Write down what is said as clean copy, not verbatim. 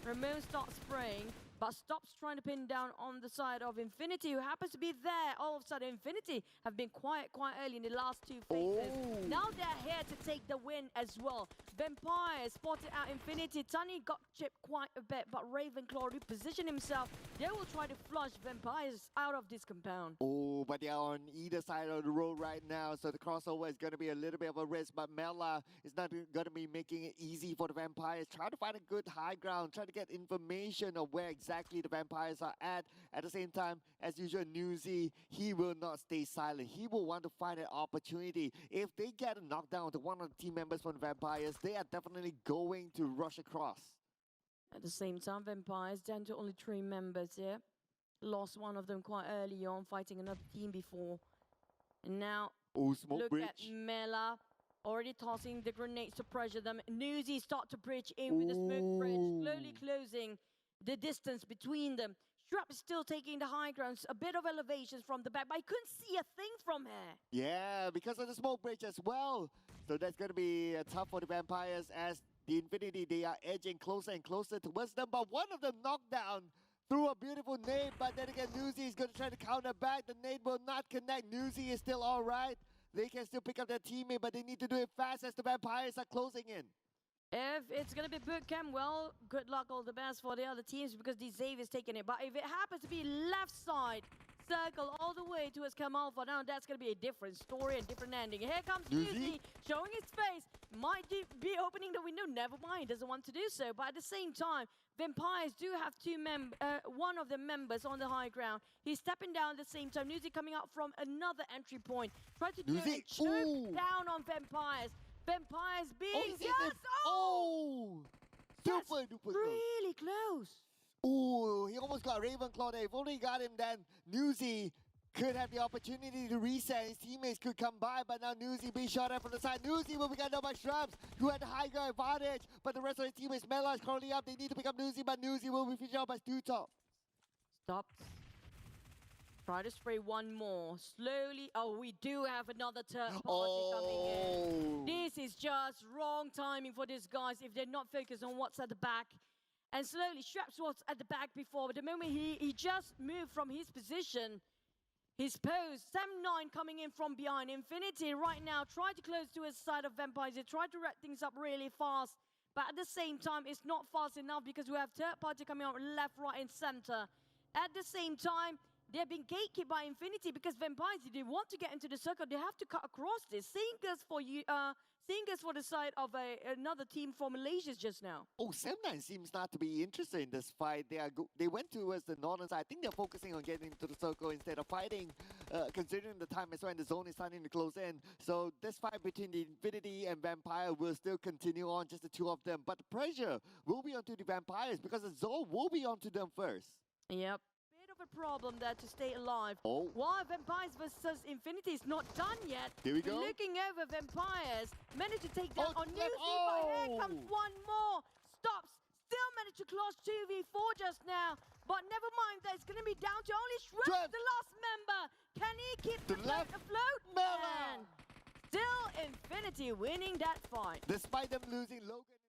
Ramon starts spraying, but stops trying to pin down on the side of Infinity, who happens to be there. All of a sudden, Infinity have been quite early in the last two phases. Oh. Now they're here to take the win as well. Vampire spotted out Infinity. Tunny got chipped quite a bit, but Ravenclaw repositioned himself. They will try to flush Vampires out of this compound. Oh, but they are on either side of the road right now, so the crossover is going to be a little bit of a risk, but Mela is not going to be making it easy for the Vampires. Try to find a good high ground, try to get information of where exactly the Vampires are at. At the same time, as usual, Newsy, he will not stay silent. He will want to find an opportunity. If they get a knockdown to one of the team members from the Vampires, they are definitely going to rush across. At the same time, Vampires down to only 3 members here. Lost one of them quite early on, fighting another team before. And now, Smoke look bridge. at Mela, already tossing the grenades to pressure them. Newsy start to bridge in with the smoke bridge, slowly closing the distance between them. Shrap is still taking the high grounds, a bit of elevation from the back, but I couldn't see a thing from here. Yeah, because of the smoke bridge as well. So that's going to be tough for the Vampires as the Infinity, they are edging closer and closer towards them. But one of them knocked down through a beautiful nade. But then again, Newsy is going to try to counter back. The nade will not connect. Newsy is still all right. They can still pick up their teammate, but they need to do it fast as the Vampires are closing in. If it's going to be boot camp, well, good luck, all the best for the other teams because the Xavier is taking it. But if it happens to be left side, circle all the way towards Cam Alpha, now that's going to be a different story and different ending. Here comes Newsy, showing his face. Might be opening the window, never mind, doesn't want to do so. But at the same time, Vampires do have one of the members on the high ground. He's stepping down at the same time. Newsy coming out from another entry point. Try to do a choke down on Vampires. Vampires being Super duper really close. Oh, he almost got Ravenclaw there. If only he got him, then Newsy could have the opportunity to reset. His teammates could come by, but now Newsy being shot at from the side. Newsy will be got by Shrubs, who had the high ground advantage, but the rest of his teammates, Mela is currently up. They need to pick up Newsy, but Newsy will be finished out by Stu-Top. Stop. Try to spray one more. Slowly. Oh, we do have another third party coming in. This is just wrong timing for these guys if they're not focused on what's at the back. And slowly, Straps was at the back before, but the moment he just moved from his position, his pose, Sam9 coming in from behind. Infinity right now try to close to his side of Vampires. They try to wrap things up really fast, but at the same time, it's not fast enough because we have third party coming out left, right, and center. At the same time, they're being gatekept by Infinity because Vampires, if they want to get into the circle, they have to cut across this. Seeing us for the side of another team from Malaysia just now. Sam9 seems not to be interested in this fight. They went towards the northern side. I think they're focusing on getting into the circle instead of fighting, considering the time as well, and the zone is starting to close in. So this fight between the Infinity and Vampire will still continue on, just the two of them. But the pressure will be onto the Vampires because the zone will be onto them first. Yep. Of a problem there to stay alive. While Vampires versus Infinity is not done yet. Here we go. Looking over Vampires, managed to take down on Newsy, but here comes one more. Stops, still managed to close 2v4 just now. But never mind, that's going to be down to only Shrub, the last member. Can he keep the flag afloat? And still Infinity winning that fight. Despite them losing Logan.